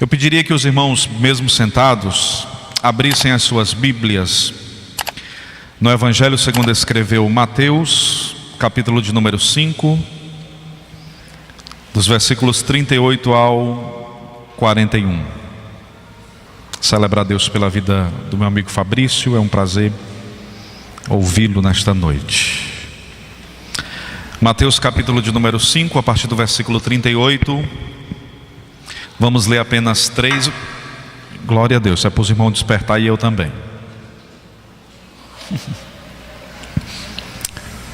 Eu pediria que os irmãos, mesmo sentados, abrissem as suas Bíblias no Evangelho segundo escreveu Mateus, capítulo de número 5, dos versículos 38 ao 41. Celebrar a Deus pela vida do meu amigo Fabrício, é um prazer ouvi-lo nesta noite. Mateus capítulo de número 5, a partir do versículo 38. Vamos ler apenas 3. Glória a Deus, é para os irmãos despertar e eu também.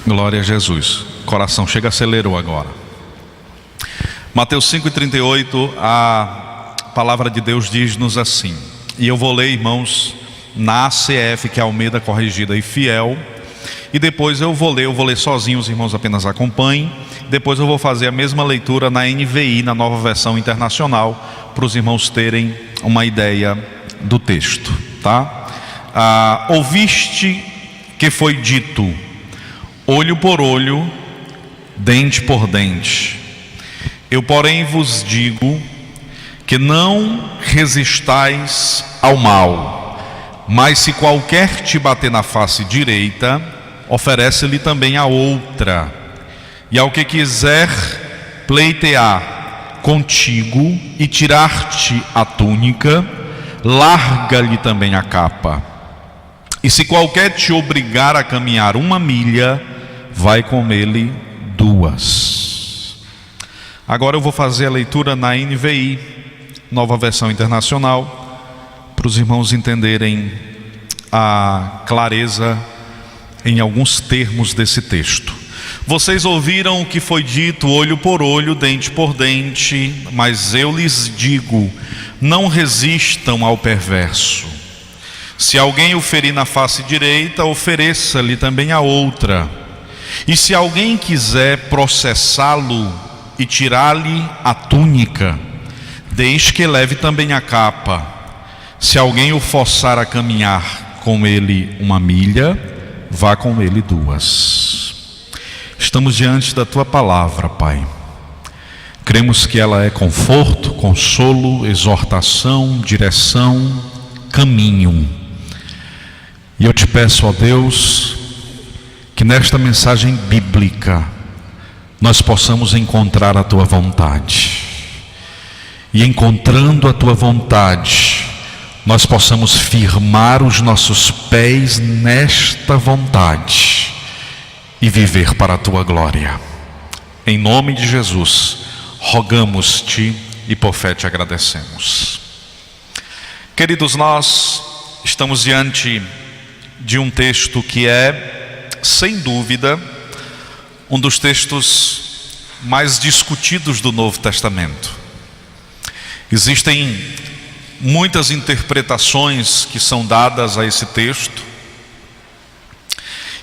Glória a Jesus. Coração chega, acelerou agora. Mateus 5:38, a palavra de Deus diz-nos assim. E eu vou ler, irmãos, na ACF, que é Almeida Corrigida e Fiel. E depois eu vou ler sozinho, os irmãos apenas acompanhem. Depois eu vou fazer a mesma leitura na NVI, na Nova Versão Internacional, para os irmãos terem uma ideia do texto, tá? Ouviste que foi dito, olho por olho, dente por dente. Eu, porém, vos digo que não resistais ao mal, mas se qualquer te bater na face direita, oferece-lhe também a outra. E ao que quiser pleitear contigo e tirar-te a túnica, larga-lhe também a capa. E se qualquer te obrigar a caminhar 1 milha, vai com ele 2. Agora eu vou fazer a leitura na NVI, Nova Versão Internacional, para os irmãos entenderem a clareza em alguns termos desse texto. Vocês ouviram o que foi dito, olho por olho, dente por dente, mas eu lhes digo, não resistam ao perverso. Se alguém o ferir na face direita, ofereça-lhe também a outra. E se alguém quiser processá-lo e tirar-lhe a túnica, deixe que leve também a capa. Se alguém o forçar a caminhar com ele 1 milha, vá com ele 2. Estamos diante da Tua palavra, Pai. Cremos que ela é conforto, consolo, exortação, direção, caminho. E eu te peço, ó Deus, que nesta mensagem bíblica nós possamos encontrar a Tua vontade. E encontrando a Tua vontade, nós possamos firmar os nossos pés nesta vontade e viver para a Tua glória. Em nome de Jesus, rogamos-te e por fé te agradecemos. Queridos, nós estamos diante de um texto que é, sem dúvida, um dos textos mais discutidos do Novo Testamento. Existem muitas interpretações que são dadas a esse texto.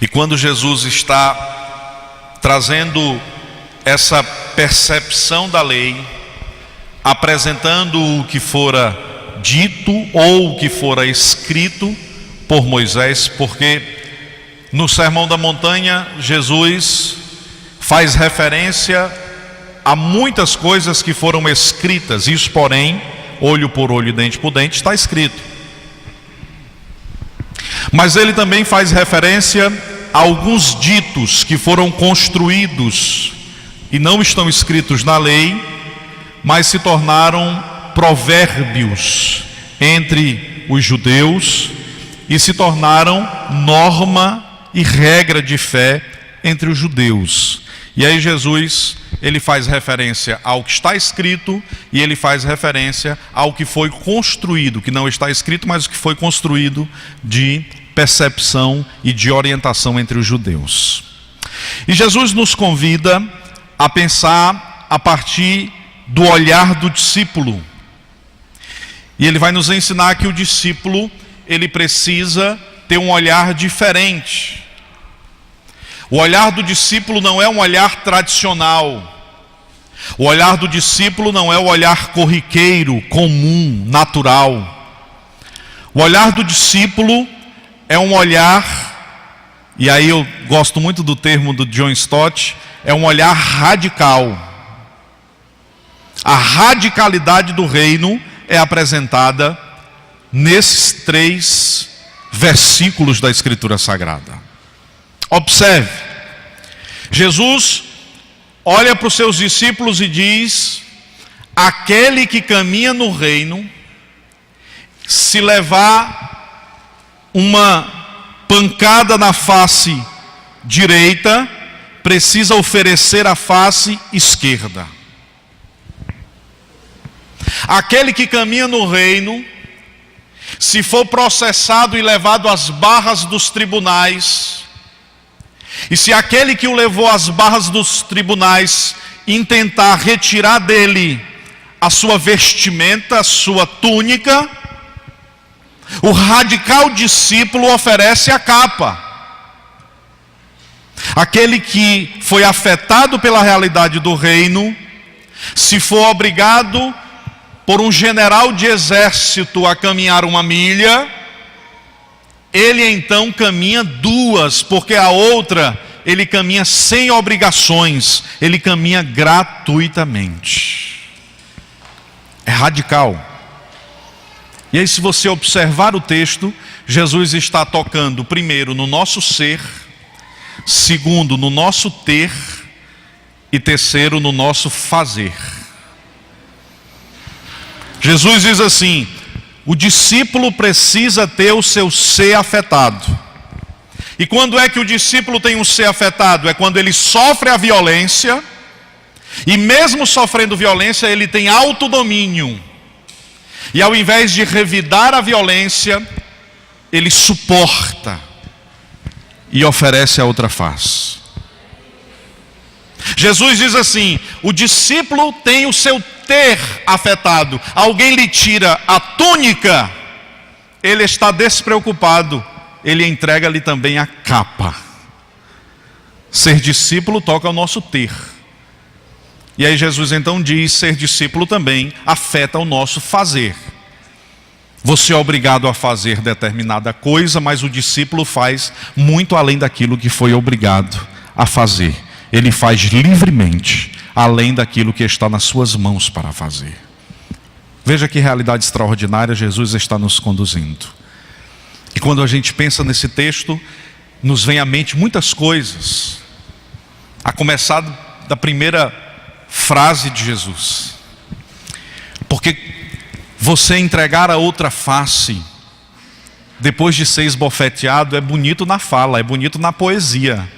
E quando Jesus está trazendo essa percepção da lei, apresentando o que fora dito ou o que fora escrito por Moisés, porque no Sermão da Montanha Jesus faz referência a muitas coisas que foram escritas. Isso, porém, olho por olho, dente por dente, está escrito. Mas ele também faz referência a alguns ditos que foram construídos e não estão escritos na lei, mas se tornaram provérbios entre os judeus e se tornaram norma e regra de fé entre os judeus. E aí Jesus, ele faz referência ao que está escrito e ele faz referência ao que foi construído, que não está escrito, mas o que foi construído de percepção e de orientação entre os judeus. E Jesus nos convida a pensar a partir do olhar do discípulo. E ele vai nos ensinar que o discípulo, ele precisa ter um olhar diferente. O olhar do discípulo não é um olhar tradicional. O olhar do discípulo não é o olhar corriqueiro, comum, natural. O olhar do discípulo é um olhar, e aí eu gosto muito do termo do John Stott, é um olhar radical. A radicalidade do reino é apresentada nesses 3 versículos da Escritura Sagrada. Observe, Jesus olha para os seus discípulos e diz: aquele que caminha no reino, se levar uma pancada na face direita, precisa oferecer a face esquerda. Aquele que caminha no reino, se for processado e levado às barras dos tribunais, e se aquele que o levou às barras dos tribunais intentar retirar dele a sua vestimenta, a sua túnica, o radical discípulo oferece a capa. Aquele que foi afetado pela realidade do reino, se for obrigado por um general de exército a caminhar 1 milha, ele então caminha 2, porque a outra ele caminha sem obrigações, ele caminha gratuitamente. É radical. E aí, se você observar o texto, Jesus está tocando primeiro no nosso ser, segundo no nosso ter e terceiro no nosso fazer. Jesus diz assim: o discípulo precisa ter o seu ser afetado. E quando é que o discípulo tem um ser afetado? É quando ele sofre a violência, e mesmo sofrendo violência, ele tem autodomínio. E ao invés de revidar a violência, ele suporta e oferece a outra face. Jesus diz assim: o discípulo tem o seu ter afetado. Alguém lhe tira a túnica, ele está despreocupado, ele entrega-lhe também a capa. Ser discípulo toca o nosso ter. E aí Jesus então diz: ser discípulo também afeta o nosso fazer. Você é obrigado a fazer determinada coisa, mas o discípulo faz muito além daquilo que foi obrigado a fazer. Ele faz livremente, além daquilo que está nas suas mãos para fazer. Veja que realidade extraordinária Jesus está nos conduzindo. E quando a gente pensa nesse texto, nos vem à mente muitas coisas. A começar da primeira frase de Jesus. Porque você entregar a outra face, depois de ser esbofeteado, é bonito na fala, é bonito na poesia.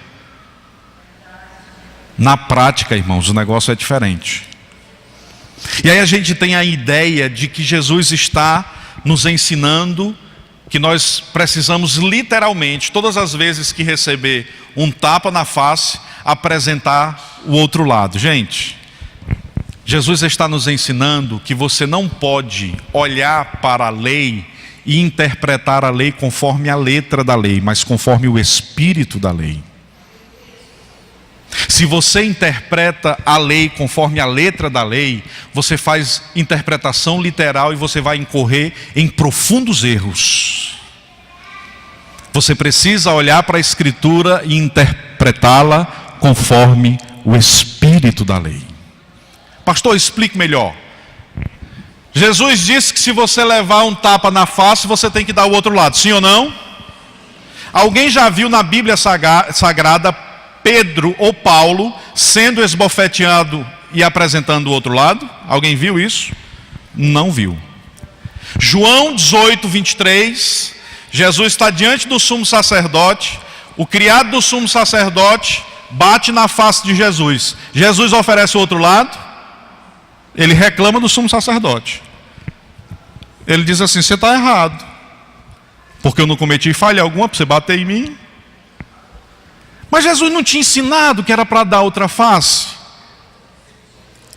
Na prática, irmãos, o negócio é diferente. E aí a gente tem a ideia de que Jesus está nos ensinando que nós precisamos literalmente, todas as vezes que receber um tapa na face, apresentar o outro lado. Gente, Jesus está nos ensinando que você não pode olhar para a lei e interpretar a lei conforme a letra da lei, mas conforme o espírito da lei. Se você interpreta a lei conforme a letra da lei, você faz interpretação literal e você vai incorrer em profundos erros. Você precisa olhar para a Escritura e interpretá-la conforme o espírito da lei. Pastor, explique melhor. Jesus disse que se você levar um tapa na face, você tem que dar o outro lado, sim ou não? Alguém já viu na Bíblia Sagrada Pedro ou Paulo sendo esbofeteado e apresentando o outro lado? Alguém viu isso? Não viu. João 18, 23, Jesus está diante do sumo sacerdote, o criado do sumo sacerdote bate na face de Jesus. Jesus oferece o outro lado, ele reclama do sumo sacerdote. Ele diz assim: você está errado, porque eu não cometi falha alguma para você bater em mim. Mas Jesus não tinha ensinado que era para dar outra face.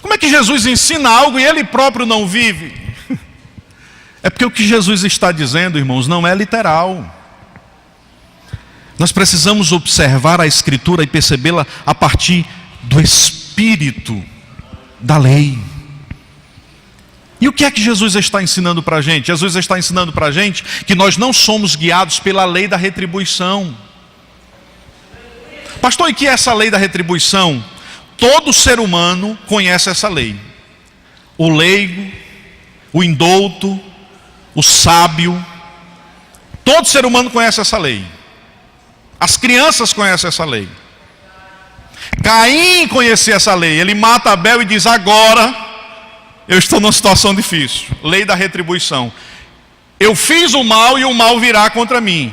Como é que Jesus ensina algo e ele próprio não vive? É porque o que Jesus está dizendo, irmãos, não é literal. Nós precisamos observar a Escritura e percebê-la a partir do espírito da lei. E o que é que Jesus está ensinando para a gente? Jesus está ensinando para a gente que nós não somos guiados pela lei da retribuição. Pastor, e que é essa lei da retribuição? Todo ser humano conhece essa lei. O leigo, o indouto, o sábio. Todo ser humano conhece essa lei. As crianças conhecem essa lei. Caim conhecia essa lei. Ele mata Abel e diz: agora eu estou numa situação difícil. Lei da retribuição. Eu fiz o mal e o mal virá contra mim.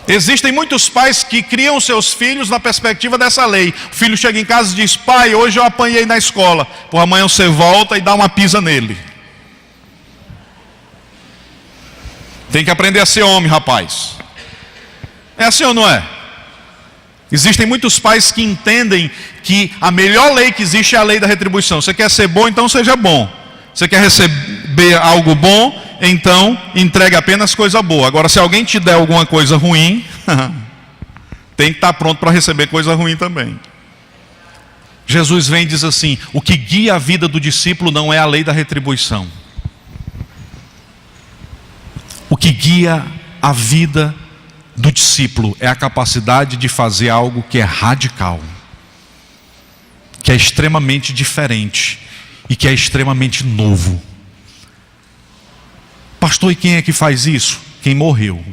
Existem muitos pais que criam seus filhos na perspectiva dessa lei. O filho chega em casa e diz: pai, hoje eu apanhei na escola. Por amanhã você volta e dá uma pisa nele. Tem que aprender a ser homem, rapaz. É assim ou não é? Existem muitos pais que entendem que a melhor lei que existe é a lei da retribuição. Você quer ser bom, então seja bom. Você quer receber algo bom, então entregue apenas coisa boa. Agora, se alguém te der alguma coisa ruim, tem que estar pronto para receber coisa ruim também. Jesus vem e diz assim: o que guia a vida do discípulo não é a lei da retribuição. O que guia a vida do discípulo é a capacidade de fazer algo que é radical, que é extremamente diferente e que é extremamente novo. Pastor, e quem é que faz isso? Quem morreu.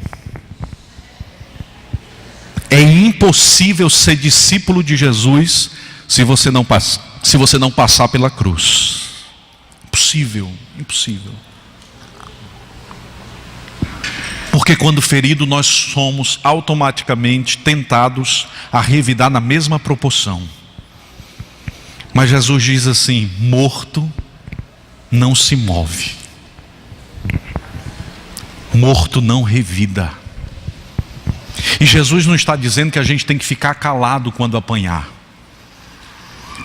É impossível ser discípulo de Jesus se você não passar pela cruz. Impossível, impossível. Porque quando ferido nós somos automaticamente tentados a revidar na mesma proporção. Mas Jesus diz assim: morto não se move. Morto não revida. E Jesus não está dizendo que a gente tem que ficar calado quando apanhar.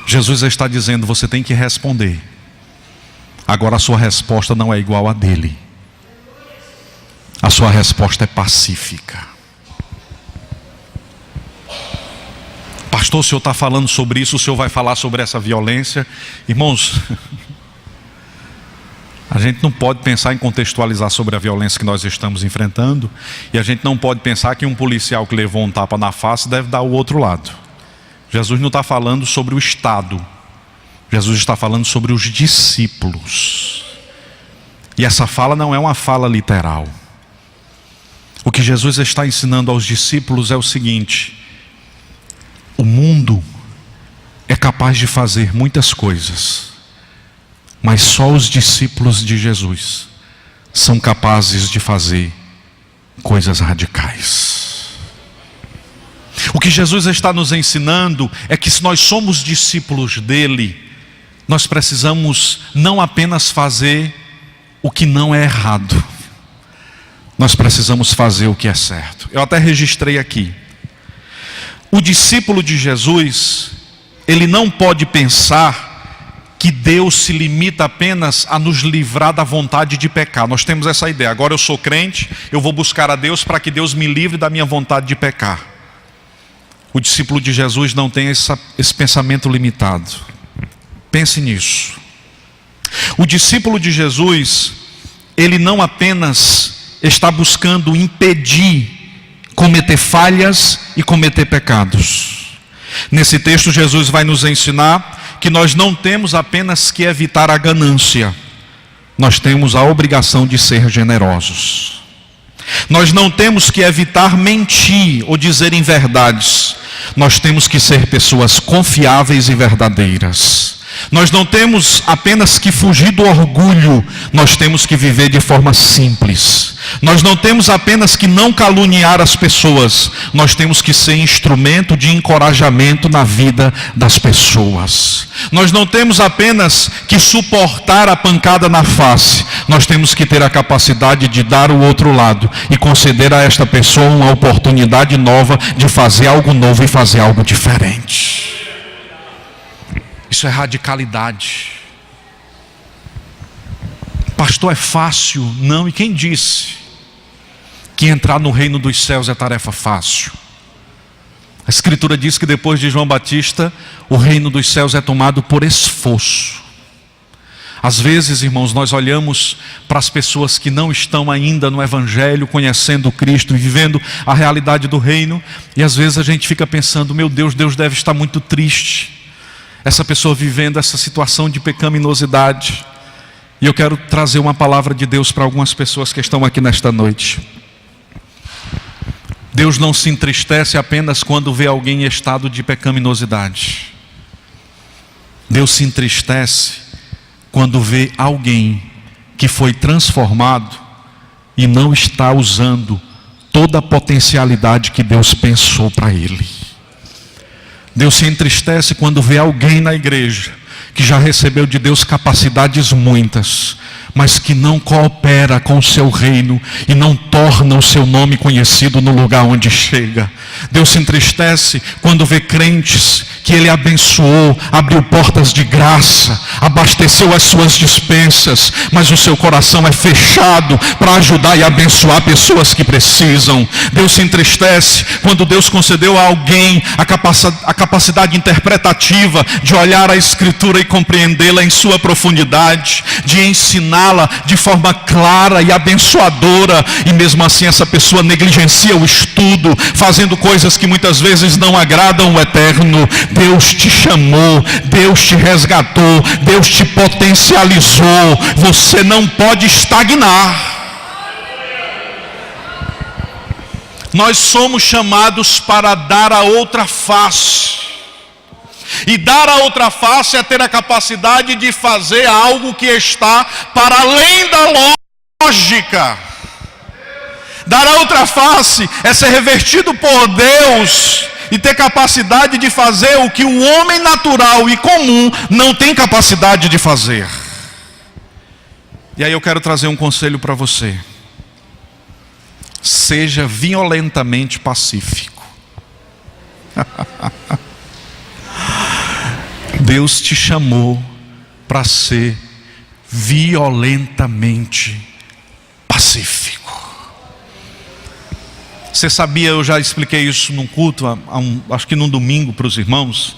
Jesus está dizendo: você tem que responder. Agora a sua resposta não é igual a dele. A sua resposta é pacífica. Pastor, o senhor está falando sobre isso, o senhor vai falar sobre essa violência. Irmãos, a gente não pode pensar em contextualizar sobre a violência que nós estamos enfrentando. E a gente não pode pensar que um policial que levou um tapa na face deve dar o outro lado. Jesus não está falando sobre o Estado. Jesus está falando sobre os discípulos. E essa fala não é uma fala literal. O que Jesus está ensinando aos discípulos é o seguinte: o mundo é capaz de fazer muitas coisas, mas só os discípulos de Jesus são capazes de fazer coisas radicais. O que Jesus está nos ensinando é que se nós somos discípulos dele, nós precisamos não apenas fazer o que não é errado, nós precisamos fazer o que é certo. Eu até registrei aqui. O discípulo de Jesus, ele não pode pensar que Deus se limita apenas a nos livrar da vontade de pecar. Nós temos essa ideia: agora eu sou crente, eu vou buscar a Deus para que Deus me livre da minha vontade de pecar. O discípulo de Jesus não tem esse pensamento limitado. Pense nisso. O discípulo de Jesus, ele não apenas está buscando impedir cometer falhas e cometer pecados. Nesse texto Jesus vai nos ensinar que nós não temos apenas que evitar a ganância, nós temos a obrigação de ser generosos. Nós não temos que evitar mentir ou dizer inverdades, nós temos que ser pessoas confiáveis e verdadeiras. Nós não temos apenas que fugir do orgulho, nós temos que viver de forma simples. Nós não temos apenas que não caluniar as pessoas, nós temos que ser instrumento de encorajamento na vida das pessoas. Nós não temos apenas que suportar a pancada na face, nós temos que ter a capacidade de dar o outro lado e conceder a esta pessoa uma oportunidade nova de fazer algo novo e fazer algo diferente. Isso é radicalidade. Pastor, é fácil? Não. E quem disse que entrar no reino dos céus é tarefa fácil? A Escritura diz que depois de João Batista, o reino dos céus é tomado por esforço. Às vezes, irmãos, nós olhamos para as pessoas que não estão ainda no Evangelho, conhecendo Cristo e vivendo a realidade do reino, e às vezes a gente fica pensando: meu Deus, Deus deve estar muito triste. essa pessoa vivendo essa situação de pecaminosidade. E eu quero trazer uma palavra de Deus para algumas pessoas que estão aqui nesta noite. Deus não se entristece apenas quando vê alguém em estado de pecaminosidade. Deus se entristece quando vê alguém que foi transformado e não está usando toda a potencialidade que Deus pensou para ele. Deus se entristece quando vê alguém na igreja que já recebeu de Deus capacidades muitas, mas que não coopera com o seu reino e não torna o seu nome conhecido no lugar onde chega. Deus se entristece quando vê crentes que Ele abençoou, abriu portas de graça, abasteceu as suas despensas, mas o seu coração é fechado para ajudar e abençoar pessoas que precisam. Deus se entristece quando Deus concedeu a alguém a capacidade interpretativa de olhar a Escritura e compreendê-la em sua profundidade, de ensiná-la de forma clara e abençoadora, e mesmo assim essa pessoa negligencia o estudo, fazendo coisas que muitas vezes não agradam o Eterno. Deus te chamou, Deus te resgatou, Deus te potencializou. Você não pode estagnar. Nós somos chamados para dar a outra face. E dar a outra face é ter a capacidade de fazer algo que está para além da lógica. Dar a outra face é ser revestido por Deus e ter capacidade de fazer o que o homem natural e comum não tem capacidade de fazer. E aí eu quero trazer um conselho para você. Seja violentamente pacífico. Deus te chamou para ser violentamente pacífico. Você sabia, eu já expliquei isso num culto, acho que num domingo para os irmãos.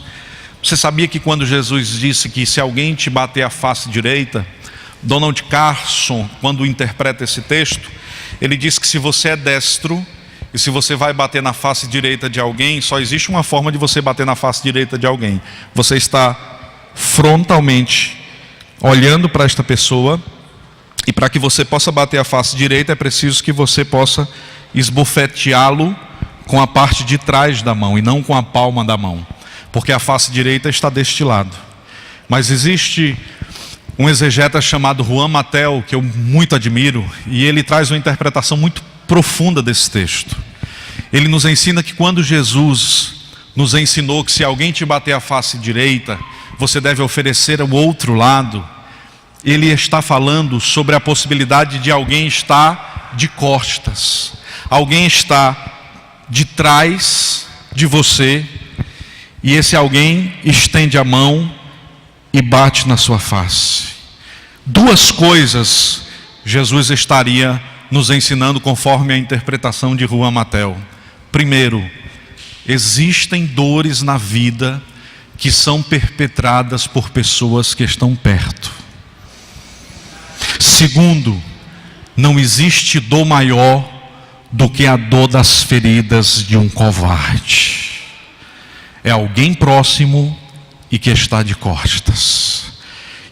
Você sabia que quando Jesus disse que se alguém te bater a face direita, Donald Carson, quando interpreta esse texto, ele diz que se você é destro e se você vai bater na face direita de alguém, só existe uma forma de você bater na face direita de alguém. Você está frontalmente olhando para esta pessoa, e para que você possa bater a face direita é preciso que você possa esbofeteá-lo com a parte de trás da mão e não com a palma da mão, porque a face direita está deste lado. Mas existe um exegeta chamado Juan Matel, que eu muito admiro, e ele traz uma interpretação muito profunda desse texto. Ele nos ensina que quando Jesus nos ensinou que se alguém te bater a face direita, você deve oferecer o outro lado, ele está falando sobre a possibilidade de alguém estar de costas, alguém está de trás de você, e esse alguém estende a mão e bate na sua face. Duas coisas Jesus estaria nos ensinando conforme a interpretação de Juan Matel. Primeiro, existem dores na vida que são perpetradas por pessoas que estão perto. Segundo, não existe dor maior do que a dor das feridas de um covarde. É alguém próximo e que está de costas.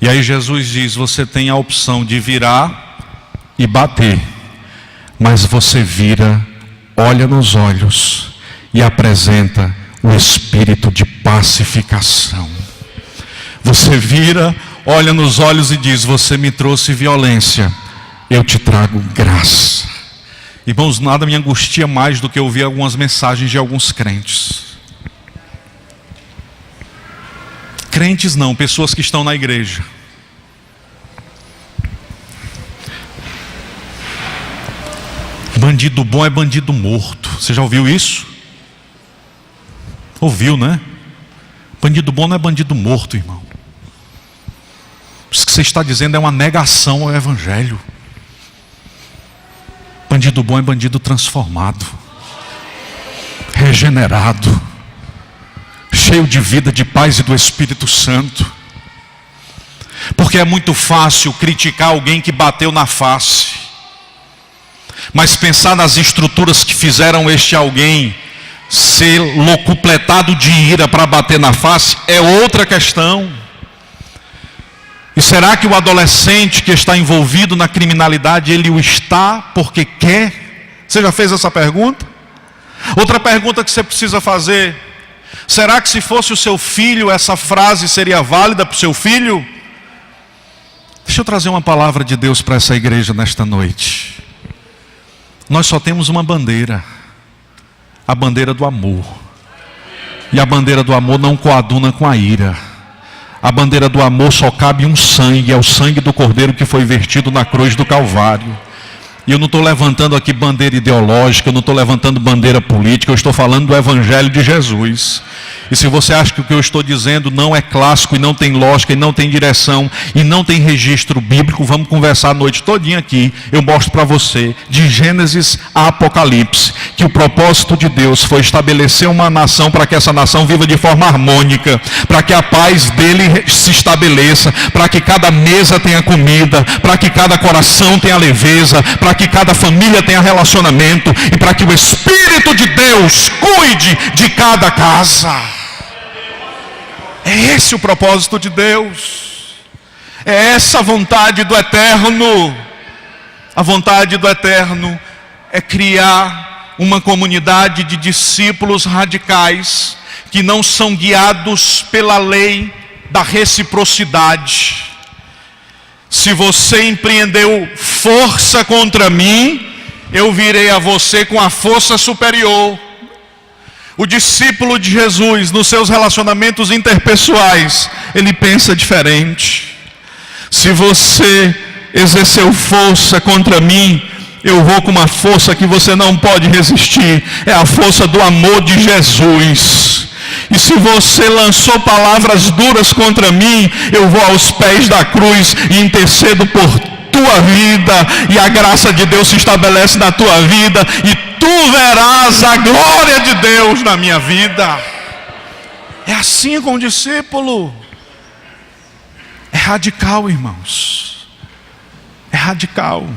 E aí Jesus diz, você tem a opção de virar e bater, mas você vira, olha nos olhos e apresenta o espírito de pacificação. Você vira, olha nos olhos e diz, você me trouxe violência, eu te trago graça. Irmãos, nada me angustia mais do que ouvir algumas mensagens de alguns crentes. Crentes não, pessoas que estão na igreja. Bandido bom é bandido morto. Você já ouviu isso? Ouviu, né? Bandido bom não é bandido morto, irmão. Isso que você está dizendo é uma negação ao Evangelho. Bandido bom é bandido transformado, regenerado, cheio de vida, de paz e do Espírito Santo. Porque é muito fácil criticar alguém que bateu na face, mas pensar nas estruturas que fizeram este alguém ser locupletado de ira para bater na face é outra questão. E será que o adolescente que está envolvido na criminalidade, ele o está porque quer? Você já fez essa pergunta? Outra pergunta que você precisa fazer: será que se fosse o seu filho, essa frase seria válida para o seu filho? Deixa eu trazer uma palavra de Deus para essa igreja nesta noite. Nós só temos uma bandeira, a bandeira do amor. E a bandeira do amor não coaduna com a ira. A bandeira do amor só cabe um sangue, é o sangue do Cordeiro que foi vertido na cruz do Calvário. E eu não estou levantando aqui bandeira ideológica, eu não estou levantando bandeira política, eu estou falando do Evangelho de Jesus. E se você acha que o que eu estou dizendo não é clássico, e não tem lógica, e não tem direção, e não tem registro bíblico, vamos conversar a noite todinha aqui. Eu mostro para você, de Gênesis a Apocalipse, que o propósito de Deus foi estabelecer uma nação para que essa nação viva de forma harmônica, para que a paz dele se estabeleça, para que cada mesa tenha comida, para que cada coração tenha leveza, para que cada família tenha relacionamento, e para que o Espírito de Deus cuide de cada casa. É esse o propósito de Deus. É essa a vontade do Eterno. A vontade do Eterno é criar uma comunidade de discípulos radicais que não são guiados pela lei da reciprocidade. Se você empreendeu força contra mim, eu virei a você com a força superior. O discípulo de Jesus, nos seus relacionamentos interpessoais, ele pensa diferente. Se você exerceu força contra mim, eu vou com uma força que você não pode resistir. É a força do amor de Jesus. E se você lançou palavras duras contra mim, eu vou aos pés da cruz e intercedo por tua vida, e a graça de Deus se estabelece na tua vida, e tu verás a glória de Deus na minha vida. É assim com o discípulo. É radical, irmãos. É radical.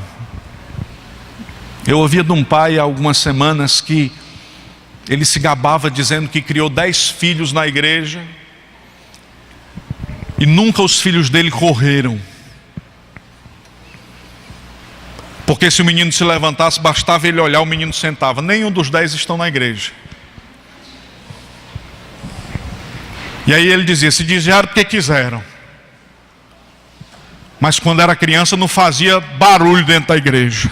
Eu ouvia de um pai há algumas semanas que ele se gabava dizendo que criou 10 filhos na igreja e nunca os filhos dele correram. Porque se o menino se levantasse, bastava ele olhar, o menino sentava. Nenhum dos 10 estão na igreja. E aí ele dizia: se desviaram porque quiseram. Mas quando era criança não fazia barulho dentro da igreja.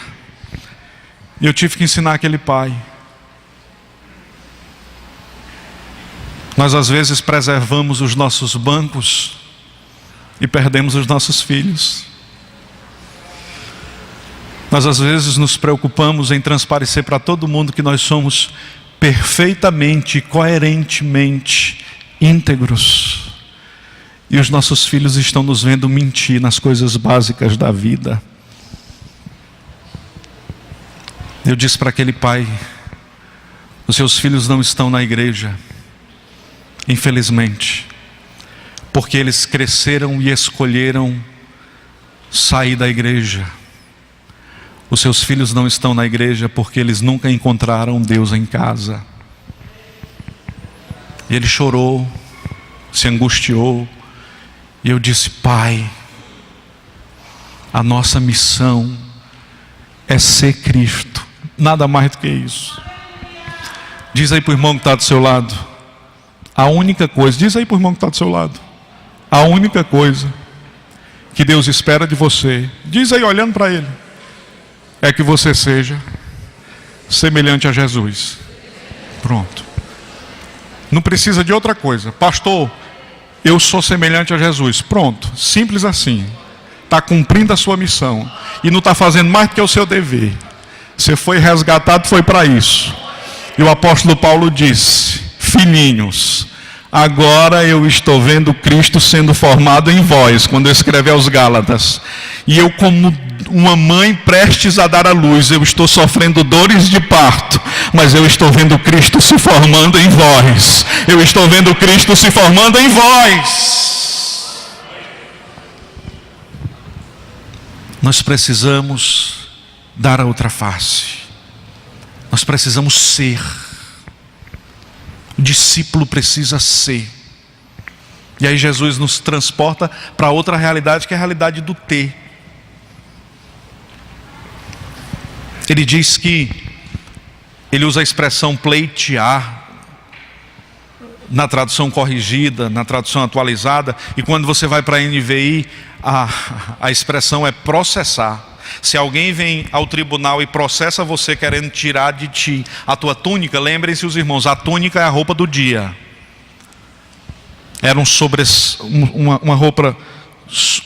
E eu tive que ensinar aquele pai. Nós às vezes preservamos os nossos bancos e perdemos os nossos filhos. Nós às vezes nos preocupamos em transparecer para todo mundo que nós somos perfeitamente, coerentemente íntegros. E os nossos filhos estão nos vendo mentir nas coisas básicas da vida. Eu disse para aquele pai: os seus filhos não estão na igreja, infelizmente, porque eles cresceram e escolheram sair da igreja. Os seus filhos não estão na igreja porque eles nunca encontraram Deus em casa. E ele chorou, se angustiou, e eu disse: pai, a nossa missão é ser Cristo, nada mais do que isso. Diz aí para o irmão que está do seu lado, a única coisa, diz aí para o irmão que está do seu lado, a única coisa que Deus espera de você, diz aí olhando para ele, é que você seja semelhante a Jesus. Pronto. Não precisa de outra coisa. Pastor, eu sou semelhante a Jesus. Pronto, simples assim. Está cumprindo a sua missão e não está fazendo mais do que o seu dever. Você foi resgatado, foi para isso. E o apóstolo Paulo disse: filhinhos, agora eu estou vendo Cristo sendo formado em vós, quando eu escrevi aos Gálatas. E eu, como uma mãe prestes a dar à luz, eu estou sofrendo dores de parto, mas eu estou vendo Cristo se formando em vós. Eu estou vendo Cristo se formando em vós. Nós precisamos dar a outra face. Nós precisamos ser. O discípulo precisa ser. E aí Jesus nos transporta para outra realidade, que é a realidade do ter. Ele diz que ele usa a expressão pleitear na tradução corrigida, na tradução atualizada, e quando você vai para a NVI, a expressão é processar. Se alguém vem ao tribunal e processa você querendo tirar de ti a tua túnica, lembrem-se os irmãos, a túnica é a roupa do dia. Era uma roupa,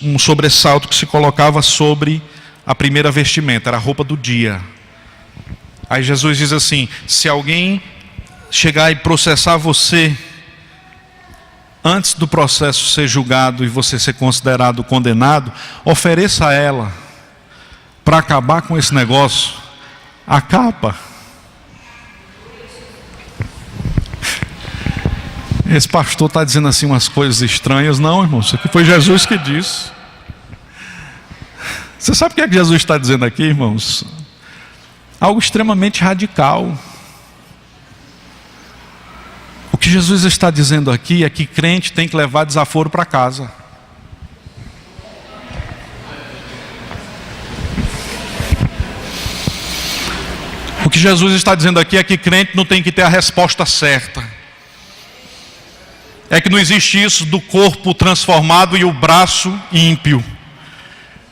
um sobressalto que se colocava sobre a primeira vestimenta, era a roupa do dia. Aí Jesus diz assim: se alguém chegar e processar você, antes do processo ser julgado e você ser considerado condenado, ofereça a ela, para acabar com esse negócio, a capa. Esse pastor está dizendo assim umas coisas estranhas. Não, irmão, isso aqui foi Jesus que disse. Você sabe o que é que Jesus está dizendo aqui, irmãos? Algo extremamente radical. O que Jesus está dizendo aqui é que crente tem que levar desaforo para casa. O que Jesus está dizendo aqui é que crente não tem que ter a resposta certa. É que não existe isso do corpo transformado e o braço ímpio.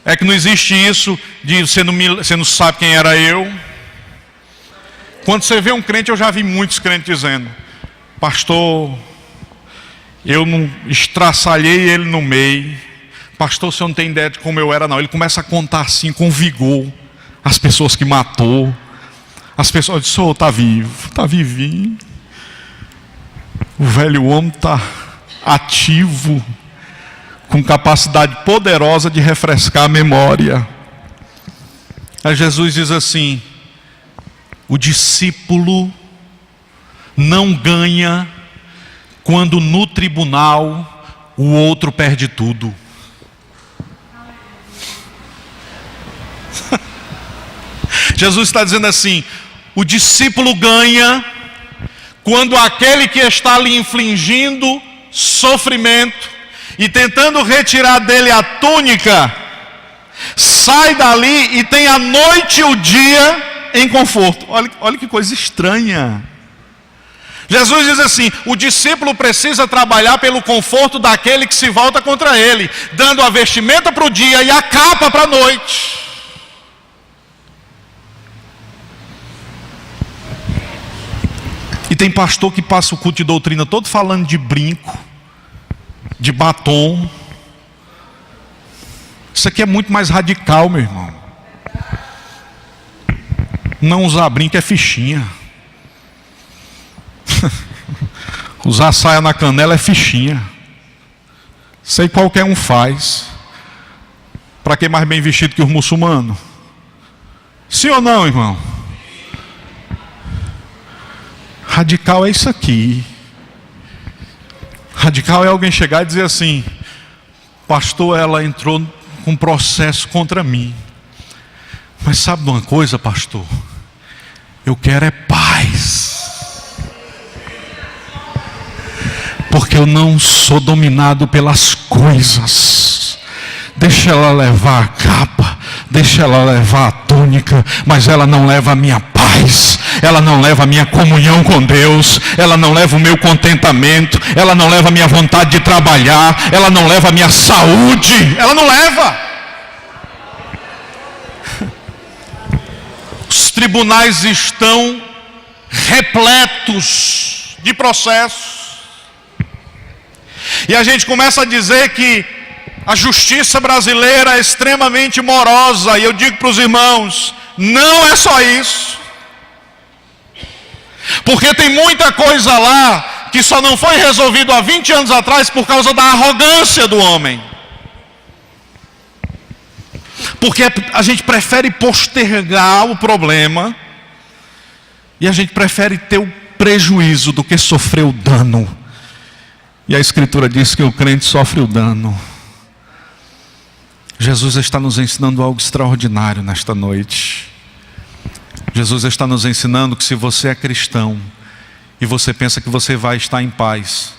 É que não existe isso de você não sabe quem era eu. Quando você vê um crente, eu já vi muitos crentes dizendo: pastor, eu não estraçalhei ele no meio. Pastor, você não tem ideia de como eu era não. Ele começa a contar assim com vigor as pessoas que matou. As pessoas dizem: está vivo, está vivinho. O velho homem está ativo, com capacidade poderosa de refrescar a memória. Aí Jesus diz assim: o discípulo não ganha quando no tribunal o outro perde tudo. Jesus está dizendo assim: o discípulo ganha quando aquele que está lhe infligindo sofrimento e tentando retirar dele a túnica, sai dali e tem a noite e o dia em conforto. Olha que coisa estranha. Jesus diz assim: o discípulo precisa trabalhar pelo conforto daquele que se volta contra ele, dando a vestimenta para o dia e a capa para a noite. E tem pastor que passa o culto de doutrina todo falando de brinco, de batom. Isso aqui é muito mais radical, meu irmão. Não usar brinco é fichinha. Usar saia na canela é fichinha. Isso aí qualquer um faz. Para quem mais bem vestido que os muçulmanos? Sim ou não, irmão? Radical é isso aqui. Radical é alguém chegar e dizer assim: pastor, ela entrou com um processo contra mim. Mas sabe de uma coisa, pastor? Eu quero é paz. Porque eu não sou dominado pelas coisas. Deixa ela levar a capa, deixa ela levar a túnica, mas ela não leva a minha paz, ela não leva a minha comunhão com Deus, ela não leva o meu contentamento, ela não leva a minha vontade de trabalhar, ela não leva a minha saúde, ela não leva. Os tribunais estão repletos de processos, e a gente começa a dizer que a justiça brasileira é extremamente morosa, e eu digo para os irmãos: não é só isso, porque tem muita coisa lá que só não foi resolvido há 20 anos atrás por causa da arrogância do homem. Porque a gente prefere postergar o problema, e a gente prefere ter o prejuízo do que sofrer o dano. E a Escritura diz que o crente sofre o dano. Jesus está nos ensinando algo extraordinário nesta noite. Jesus está nos ensinando que se você é cristão e você pensa que você vai estar em paz,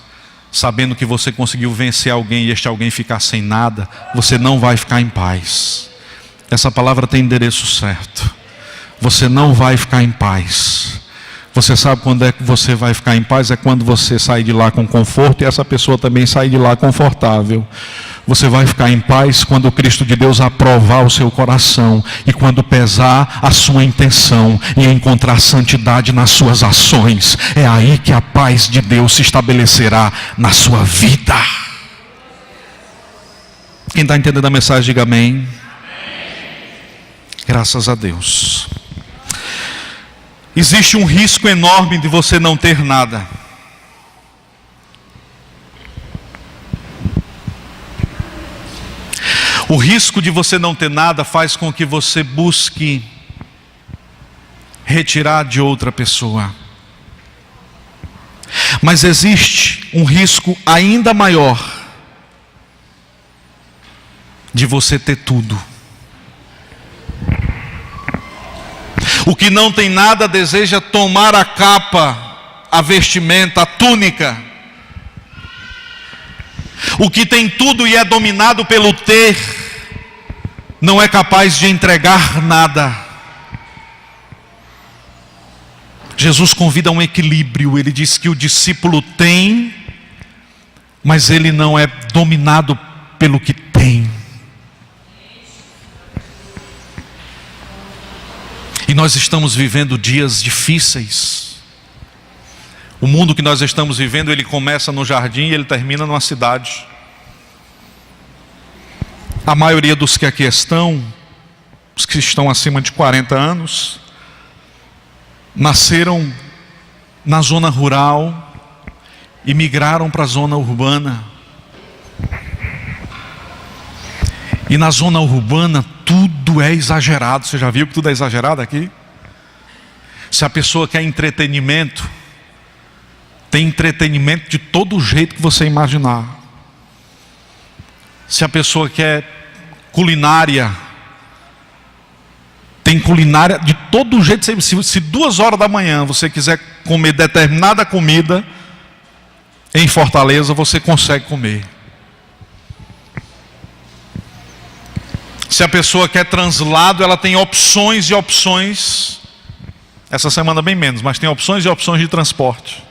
sabendo que você conseguiu vencer alguém e este alguém ficar sem nada, você não vai ficar em paz. Essa palavra tem endereço certo. Você não vai ficar em paz. Você sabe quando é que você vai ficar em paz? É quando você sair de lá com conforto e essa pessoa também sair de lá confortável. Você vai ficar em paz quando o Cristo de Deus aprovar o seu coração e quando pesar a sua intenção e encontrar santidade nas suas ações. É aí que a paz de Deus se estabelecerá na sua vida. Quem está entendendo a mensagem, diga amém. Graças a Deus. Existe um risco enorme de você não ter nada. O risco de você não ter nada faz com que você busque retirar de outra pessoa. Mas existe um risco ainda maior de você ter tudo. O que não tem nada deseja tomar a capa, a vestimenta, a túnica. O que tem tudo e é dominado pelo ter, não é capaz de entregar nada. Jesus convida a um equilíbrio. Ele diz que o discípulo tem, mas ele não é dominado pelo que tem. E nós estamos vivendo dias difíceis. O mundo que nós estamos vivendo, ele começa no jardim e ele termina numa cidade. A maioria dos que aqui estão, os que estão acima de 40 anos, nasceram na zona rural e migraram para a zona urbana. E na zona urbana tudo é exagerado. Você já viu que tudo é exagerado aqui? Se a pessoa quer entretenimento, tem entretenimento de todo jeito que você imaginar. Se a pessoa quer culinária, tem culinária de todo jeito. Se 2 horas da manhã você quiser comer determinada comida em Fortaleza, você consegue comer. Se a pessoa quer translado, ela tem opções e opções. Essa semana bem menos, mas tem opções e opções de transporte.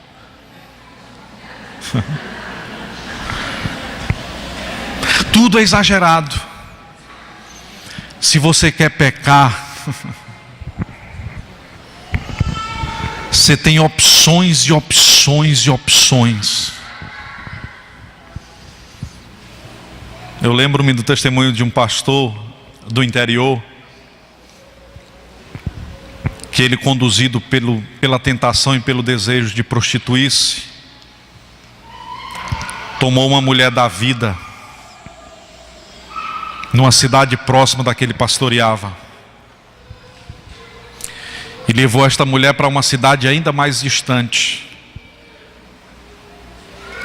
Tudo é exagerado. Se você quer pecar, você tem opções e opções e opções. Eu lembro-me do testemunho de um pastor do interior, que ele, conduzido pela tentação e pelo desejo de prostituir-se, tomou uma mulher da vida numa cidade próxima da que ele pastoreava e levou esta mulher para uma cidade ainda mais distante.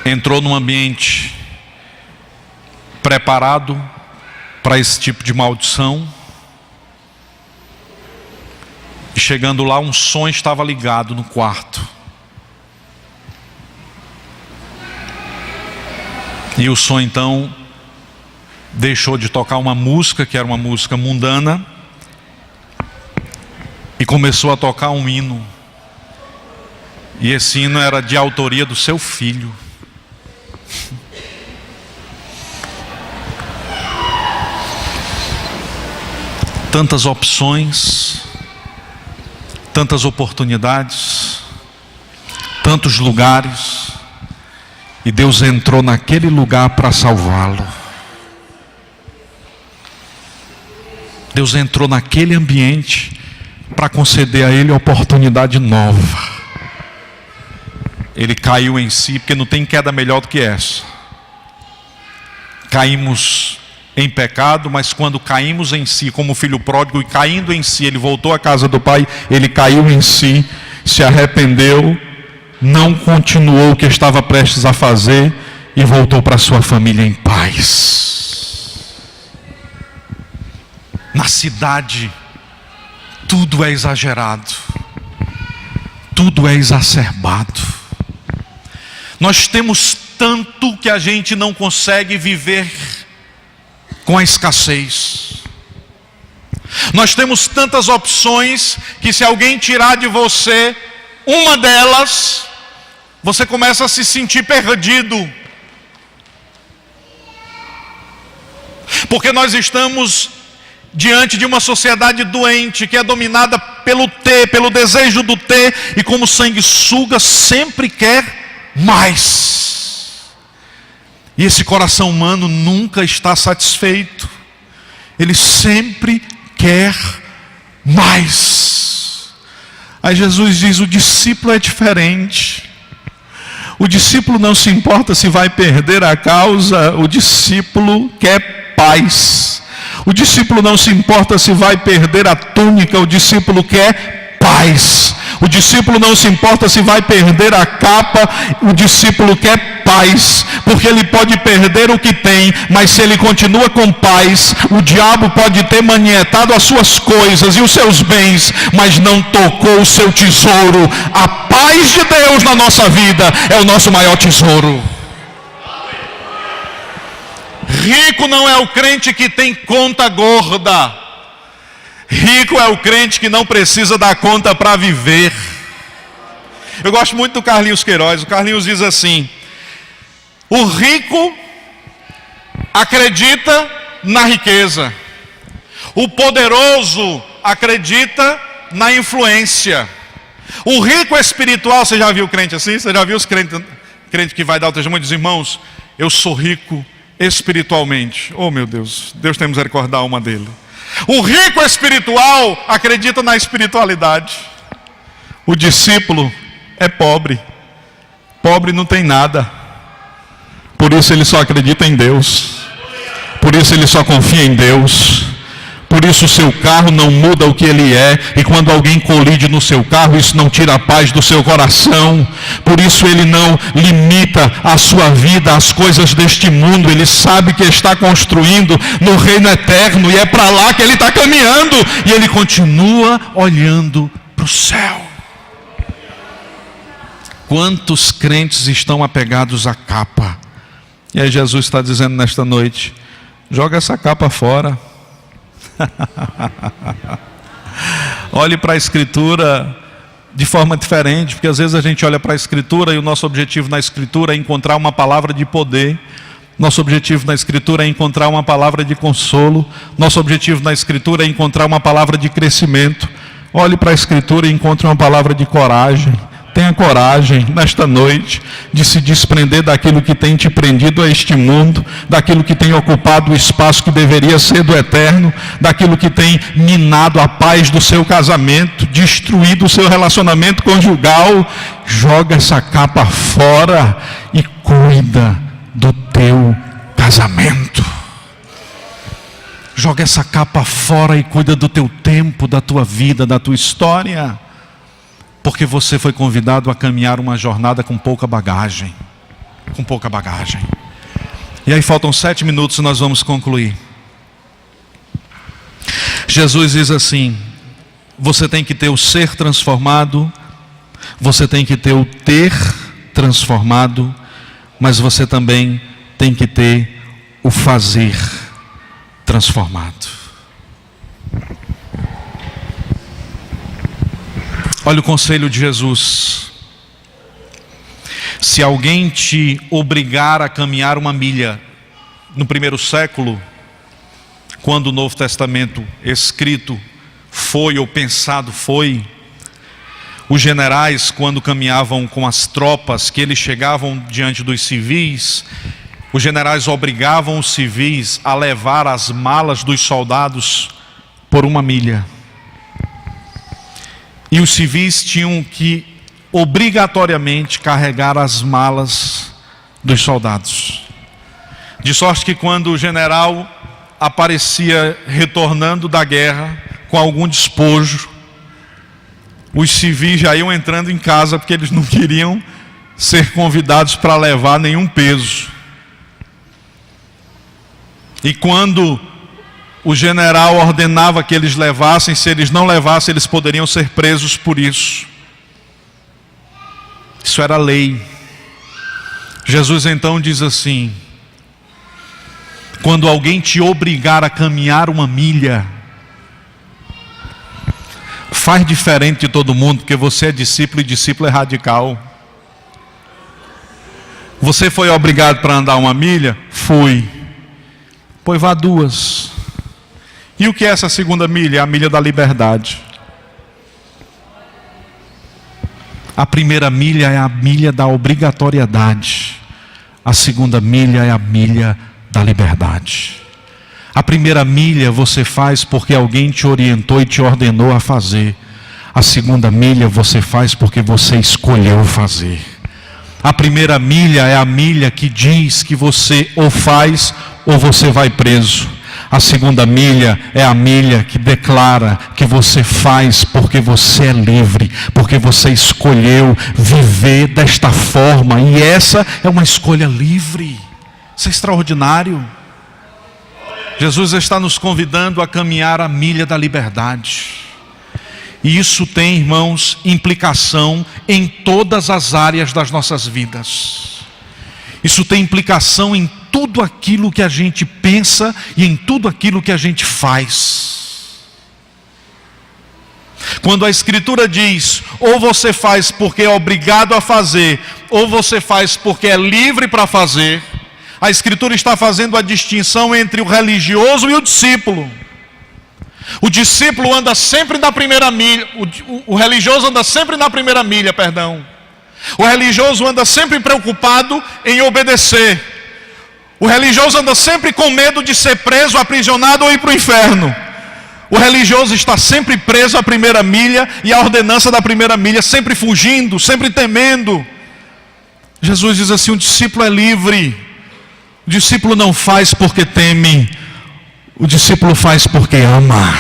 Entrou num ambiente preparado para esse tipo de maldição, e chegando lá, um som estava ligado no quarto, e o som então deixou de tocar uma música que era uma música mundana e começou a tocar um hino, e esse hino era de autoria do seu filho. Tantas opções, tantas oportunidades, tantos lugares, e Deus entrou naquele lugar para salvá-lo. Deus entrou naquele ambiente para conceder a ele oportunidade nova. Ele caiu em si, porque não tem queda melhor do que essa. Caímos em pecado, mas quando caímos em si, como o filho pródigo, e caindo em si, ele voltou à casa do pai, ele caiu em si, se arrependeu, não continuou o que estava prestes a fazer e voltou para sua família em paz. Na cidade, tudo é exagerado, tudo é exacerbado. Nós temos tanto que a gente não consegue viver com a escassez. Nós temos tantas opções que se alguém tirar de você uma delas, você começa a se sentir perdido. Porque nós estamos diante de uma sociedade doente, que é dominada pelo ter, pelo desejo do ter, e como sanguessuga sempre quer mais. E esse coração humano nunca está satisfeito. Ele sempre quer mais. Aí Jesus diz: o discípulo é diferente. O discípulo não se importa se vai perder a causa, o discípulo quer paz. O discípulo não se importa se vai perder a túnica, o discípulo quer paz. O discípulo não se importa se vai perder a capa, o discípulo quer paz, porque ele pode perder o que tem, mas se ele continua com paz, o diabo pode ter manietado as suas coisas e os seus bens, mas não tocou o seu tesouro. A paz de Deus na nossa vida é o nosso maior tesouro. Rico não é o crente que tem conta gorda. Rico é o crente que não precisa dar conta para viver. Eu gosto muito do Carlinhos Queiroz. O Carlinhos diz assim: o rico acredita na riqueza, o poderoso acredita na influência. O rico espiritual, você já viu crente assim? Você já viu os crente que vai dar o testemunho dos irmãos? Eu sou rico espiritualmente. Oh meu Deus, Deus tem misericórdia da alma dele. O rico espiritual acredita na espiritualidade. O discípulo é pobre. Pobre não tem nada. Por isso ele só acredita em Deus. Por isso ele só confia em Deus. Por isso o seu carro não muda o que ele é. E quando alguém colide no seu carro, isso não tira a paz do seu coração. Por isso ele não limita a sua vida às coisas deste mundo. Ele sabe que está construindo no reino eterno. E é para lá que ele está caminhando. E ele continua olhando para o céu. Quantos crentes estão apegados à capa? E aí Jesus está dizendo nesta noite: joga essa capa fora. Olhe para a Escritura de forma diferente, porque às vezes a gente olha para a Escritura e o nosso objetivo na Escritura é encontrar uma palavra de poder. Nosso objetivo na Escritura é encontrar uma palavra de consolo. Nosso objetivo na Escritura é encontrar uma palavra de crescimento. Olhe para a Escritura e encontre uma palavra de coragem. Tenha coragem nesta noite de se desprender daquilo que tem te prendido a este mundo, daquilo que tem ocupado o espaço que deveria ser do eterno, daquilo que tem minado a paz do seu casamento, destruído o seu relacionamento conjugal. Joga essa capa fora e cuida do teu casamento. Joga essa capa fora e cuida do teu tempo, da tua vida, da tua história. Porque você foi convidado a caminhar uma jornada com pouca bagagem. Com pouca bagagem. E aí faltam 7 minutos e nós vamos concluir. Jesus diz assim: você tem que ter o ser transformado, você tem que ter o ter transformado, mas você também tem que ter o fazer transformado. Olha o conselho de Jesus: se alguém te obrigar a caminhar uma milha, no primeiro século, quando o Novo Testamento escrito foi ou pensado foi, os generais, quando caminhavam com as tropas, que eles chegavam diante dos civis, os generais obrigavam os civis a levar as malas dos soldados por uma milha. E os civis tinham que obrigatoriamente carregar as malas dos soldados. De sorte que quando o general aparecia retornando da guerra com algum despojo, os civis já iam entrando em casa, porque eles não queriam ser convidados para levar nenhum peso. E quando o general ordenava que eles levassem, se eles não levassem, eles poderiam ser presos por isso. Isso era lei. Jesus então diz assim: quando alguém te obrigar a caminhar uma milha, faz diferente de todo mundo, porque você é discípulo e discípulo é radical. Você foi obrigado para andar uma milha? Fui. Pois vá 2. E o que é essa segunda milha? É a milha da liberdade. A primeira milha é a milha da obrigatoriedade. A segunda milha é a milha da liberdade. A primeira milha você faz porque alguém te orientou e te ordenou a fazer. A segunda milha você faz porque você escolheu fazer. A primeira milha é a milha que diz que você ou faz ou você vai preso. A segunda milha é a milha que declara que você faz porque você é livre, porque você escolheu viver desta forma. E essa é uma escolha livre. Isso é extraordinário. Jesus está nos convidando a caminhar a milha da liberdade. E isso tem, irmãos, implicação em todas as áreas das nossas vidas. Isso tem implicação em tudo aquilo que a gente pensa e em tudo aquilo que a gente faz. Quando a Escritura diz, ou você faz porque é obrigado a fazer, ou você faz porque é livre para fazer, a Escritura está fazendo a distinção entre o religioso e o discípulo. O discípulo anda sempre na primeira milha, o religioso anda sempre na primeira milha, perdão. O religioso anda sempre preocupado em obedecer. O religioso anda sempre com medo de ser preso, aprisionado ou ir para o inferno. O religioso está sempre preso à primeira milha e à ordenança da primeira milha, sempre fugindo, sempre temendo. Jesus diz assim: o discípulo é livre. O discípulo não faz porque teme, o discípulo faz porque ama.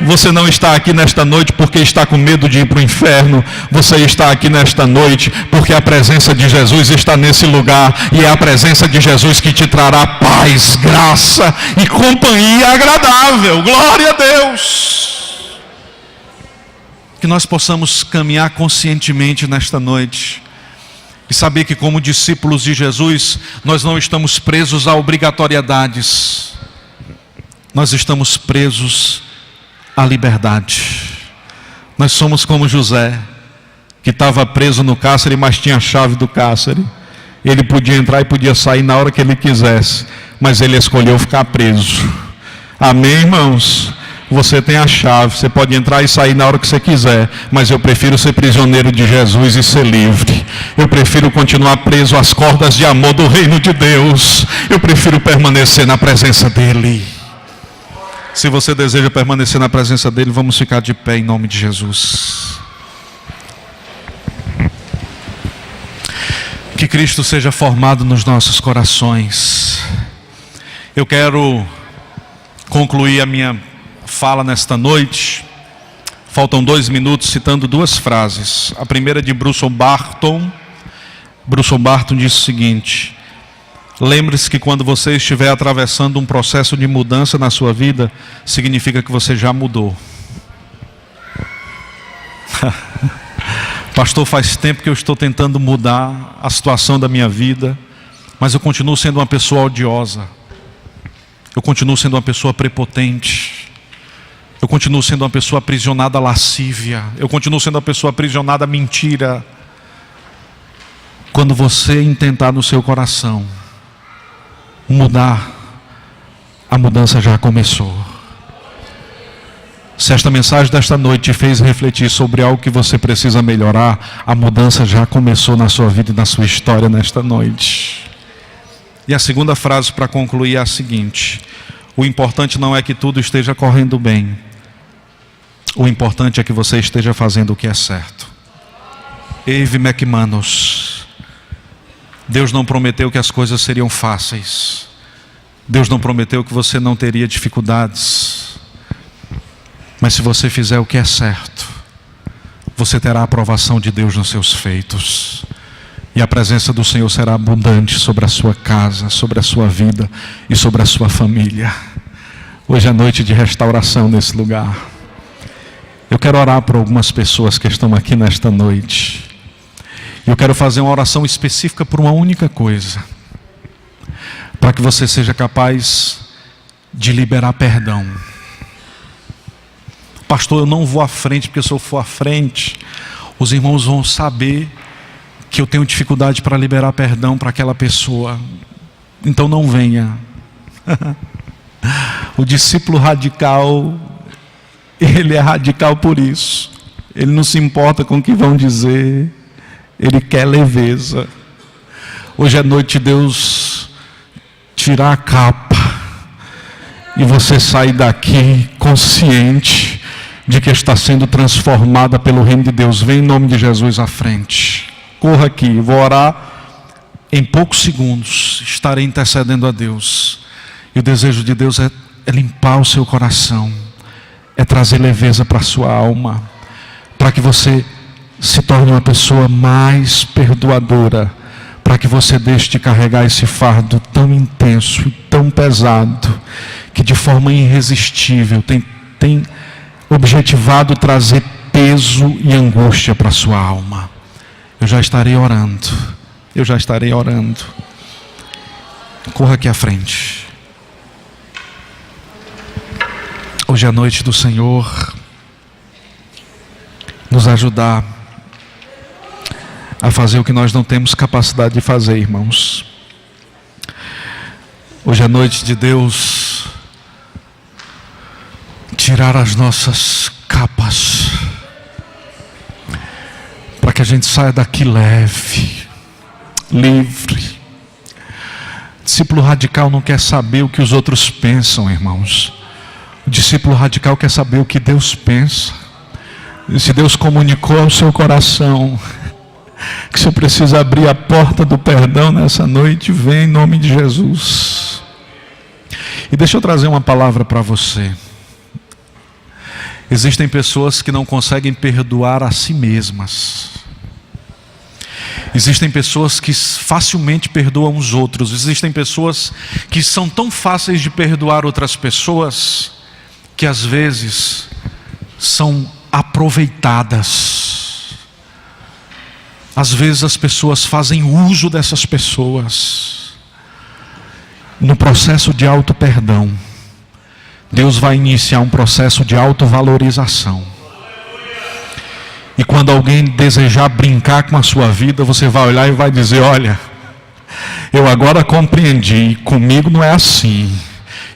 Você não está aqui nesta noite porque está com medo de ir para o inferno. Você está aqui nesta noite porque a presença de Jesus está nesse lugar. E é a presença de Jesus que te trará paz, graça e companhia agradável. Glória a Deus. Que nós possamos caminhar conscientemente nesta noite. E saber que como discípulos de Jesus, nós não estamos presos a obrigatoriedades. Nós estamos presos à liberdade. Nós somos como José, que estava preso no cárcere, mas tinha a chave do cárcere. Ele podia entrar e podia sair na hora que ele quisesse, mas ele escolheu ficar preso. Amém, irmãos? Você tem a chave, você pode entrar e sair na hora que você quiser, mas eu prefiro ser prisioneiro de Jesus e ser livre. Eu prefiro continuar preso às cordas de amor do reino de Deus. Eu prefiro permanecer na presença dEle. Se você deseja permanecer na presença dEle, vamos ficar de pé em nome de Jesus. Que Cristo seja formado nos nossos corações. Eu quero concluir a minha fala nesta noite. Faltam 2 minutos citando 2 frases. A primeira é de Bruce Barton. Bruce Barton diz o seguinte: lembre-se que quando você estiver atravessando um processo de mudança na sua vida, significa que você já mudou. Pastor, faz tempo que eu estou tentando mudar a situação da minha vida, mas eu continuo sendo uma pessoa odiosa. Eu continuo sendo uma pessoa prepotente. Eu continuo sendo uma pessoa aprisionada à lascívia. Eu continuo sendo uma pessoa aprisionada à mentira. Quando você intentar no seu coração mudar, a mudança já começou. Se esta mensagem desta noite te fez refletir sobre algo que você precisa melhorar, a mudança já começou na sua vida e na sua história nesta noite. E a segunda frase para concluir é a seguinte: o importante não é que tudo esteja correndo bem. O importante é que você esteja fazendo o que é certo. Eve McManus. Deus não prometeu que as coisas seriam fáceis. Deus não prometeu que você não teria dificuldades. Mas se você fizer o que é certo, você terá a aprovação de Deus nos seus feitos. E a presença do Senhor será abundante sobre a sua casa, sobre a sua vida e sobre a sua família. Hoje é noite de restauração nesse lugar. Eu quero orar por algumas pessoas que estão aqui nesta noite. Eu quero fazer uma oração específica por uma única coisa, para que você seja capaz de liberar perdão. Pastor, eu não vou à frente, porque se eu for à frente, os irmãos vão saber que eu tenho dificuldade para liberar perdão para aquela pessoa. Então não venha. O discípulo radical, ele é radical por isso. Ele não se importa com o que vão dizer. Ele quer leveza. Hoje é noite de Deus tirar a capa e você sair daqui consciente de que está sendo transformada pelo reino de Deus. Vem em nome de Jesus à frente. Corra aqui, vou orar em poucos segundos. Estarei intercedendo a Deus. E o desejo de Deus é limpar o seu coração, é trazer leveza para a sua alma, para que você se torne uma pessoa mais perdoadora, para que você deixe de carregar esse fardo tão intenso e tão pesado, que de forma irresistível tem objetivado trazer peso e angústia para a sua alma. Eu já estarei orando. Corra aqui à frente. Hoje é a noite do Senhor nos ajudar a fazer o que nós não temos capacidade de fazer, irmãos. Hoje é a noite de Deus tirar as nossas capas, para que a gente saia daqui leve, livre. Discípulo radical não quer saber o que os outros pensam, irmãos. O discípulo radical quer saber o que Deus pensa. E se Deus comunicou ao seu coração que você precisa abrir a porta do perdão nessa noite, vem em nome de Jesus. E deixa eu trazer uma palavra para você. Existem pessoas que não conseguem perdoar a si mesmas. Existem pessoas que facilmente perdoam os outros. Existem pessoas que são tão fáceis de perdoar outras pessoas, que às vezes são aproveitadas. Às vezes as pessoas fazem uso dessas pessoas. No processo de auto-perdão, Deus vai iniciar um processo de autovalorização. E quando alguém desejar brincar com a sua vida, você vai olhar e vai dizer: olha, eu agora compreendi, comigo não é assim.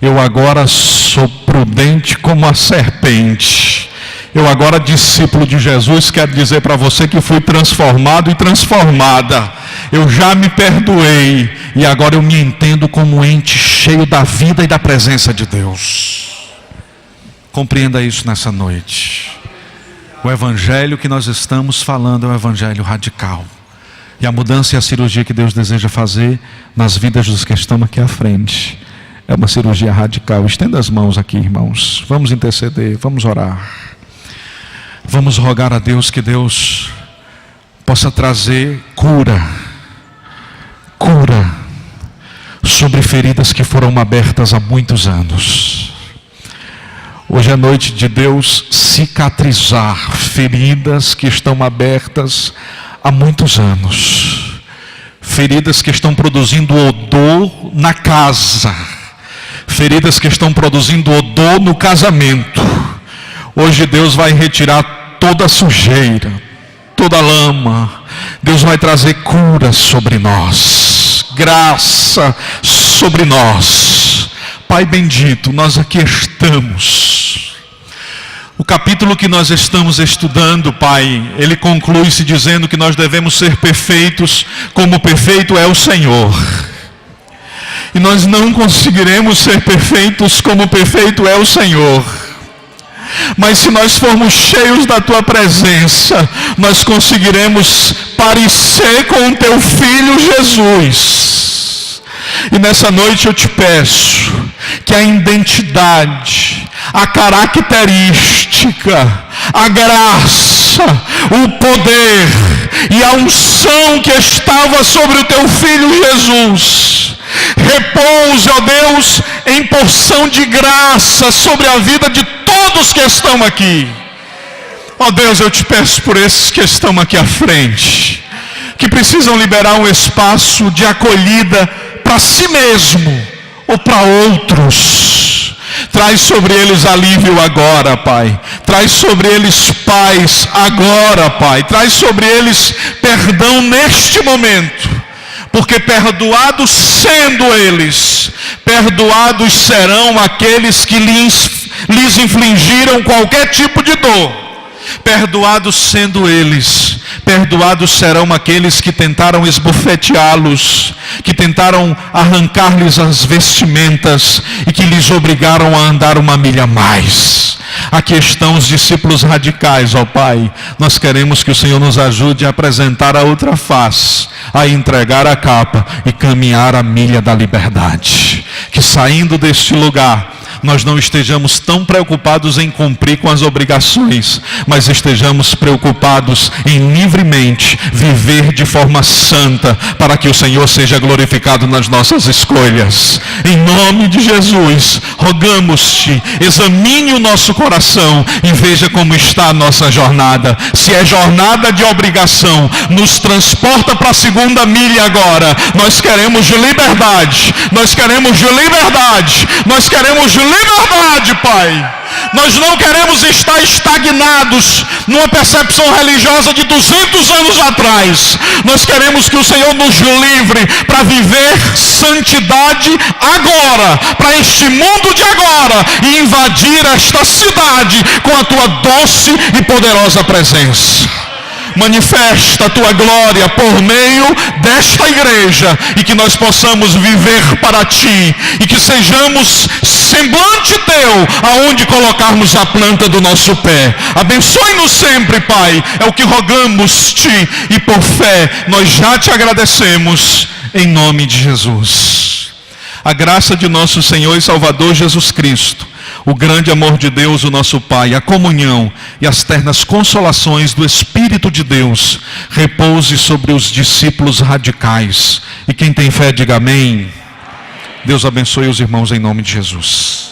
Eu agora sou prudente como a serpente. Eu agora, discípulo de Jesus, quero dizer para você que fui transformado e transformada. Eu já me perdoei e agora eu me entendo como ente cheio da vida e da presença de Deus. Compreenda isso nessa noite. O evangelho que nós estamos falando é um evangelho radical. E a mudança e a cirurgia que Deus deseja fazer nas vidas dos que estão aqui à frente é uma cirurgia radical. Estenda as mãos aqui, irmãos. Vamos interceder, vamos orar. Vamos rogar a Deus que Deus possa trazer cura sobre feridas que foram abertas há muitos anos. Hoje é noite de Deus cicatrizar feridas que estão abertas há muitos anos. Feridas que estão produzindo odor na casa. Feridas que estão produzindo odor no casamento. Hoje Deus vai retirar toda a sujeira, toda a lama. Deus vai trazer cura sobre nós, graça sobre nós. Pai bendito, nós aqui estamos. O capítulo que nós estamos estudando, Pai, ele conclui-se dizendo que nós devemos ser perfeitos como perfeito é o Senhor. E nós não conseguiremos ser perfeitos como perfeito é o Senhor. Mas se nós formos cheios da Tua presença, nós conseguiremos parecer com o Teu Filho Jesus. E nessa noite eu te peço que a identidade, a característica, a graça, o poder e a unção que estava sobre o Teu Filho Jesus repouse, ó Deus, em porção de graça sobre a vida de todos que estão aqui. Ó Deus, eu te peço por esses que estão aqui à frente. que precisam liberar um espaço de acolhida para si mesmo ou para outros. Traz sobre eles alívio agora, Pai. Traz sobre eles paz agora, Pai. Traz sobre eles perdão neste momento. Porque perdoados sendo eles, perdoados serão aqueles que lhes infligiram qualquer tipo de dor. Perdoados sendo eles, perdoados serão aqueles que tentaram esbofeteá-los, que tentaram arrancar-lhes as vestimentas e que lhes obrigaram a andar uma milha a mais. Aqui estão os discípulos radicais, ó Pai. Nós queremos que o Senhor nos ajude a apresentar a outra face, a entregar a capa e caminhar a milha da liberdade. Que saindo deste lugar, nós não estejamos tão preocupados em cumprir com as obrigações, mas estejamos preocupados em livremente viver de forma santa, para que o Senhor seja glorificado nas nossas escolhas. Em nome de Jesus, rogamos-te, examine o nosso coração e veja como está a nossa jornada. Se é jornada de obrigação, nos transporta para a segunda milha agora. Nós queremos liberdade, nós queremos liberdade, nós queremos liberdade, Pai. Nós não queremos estar estagnados numa percepção religiosa de 200 anos atrás. Nós queremos que o Senhor nos livre para viver santidade agora, para este mundo de agora, e invadir esta cidade com a tua doce e poderosa presença. Manifesta a tua glória por meio desta igreja, e que nós possamos viver para ti, e que sejamos semblante teu aonde colocarmos a planta do nosso pé. Abençoe-nos sempre, Pai, é o que rogamos-te, e por fé nós já te agradecemos, em nome de Jesus. A graça de nosso Senhor e Salvador Jesus Cristo, o grande amor de Deus, o nosso Pai, a comunhão e as ternas consolações do Espírito de Deus repouse sobre os discípulos radicais. E quem tem fé, diga amém. Deus abençoe os irmãos em nome de Jesus.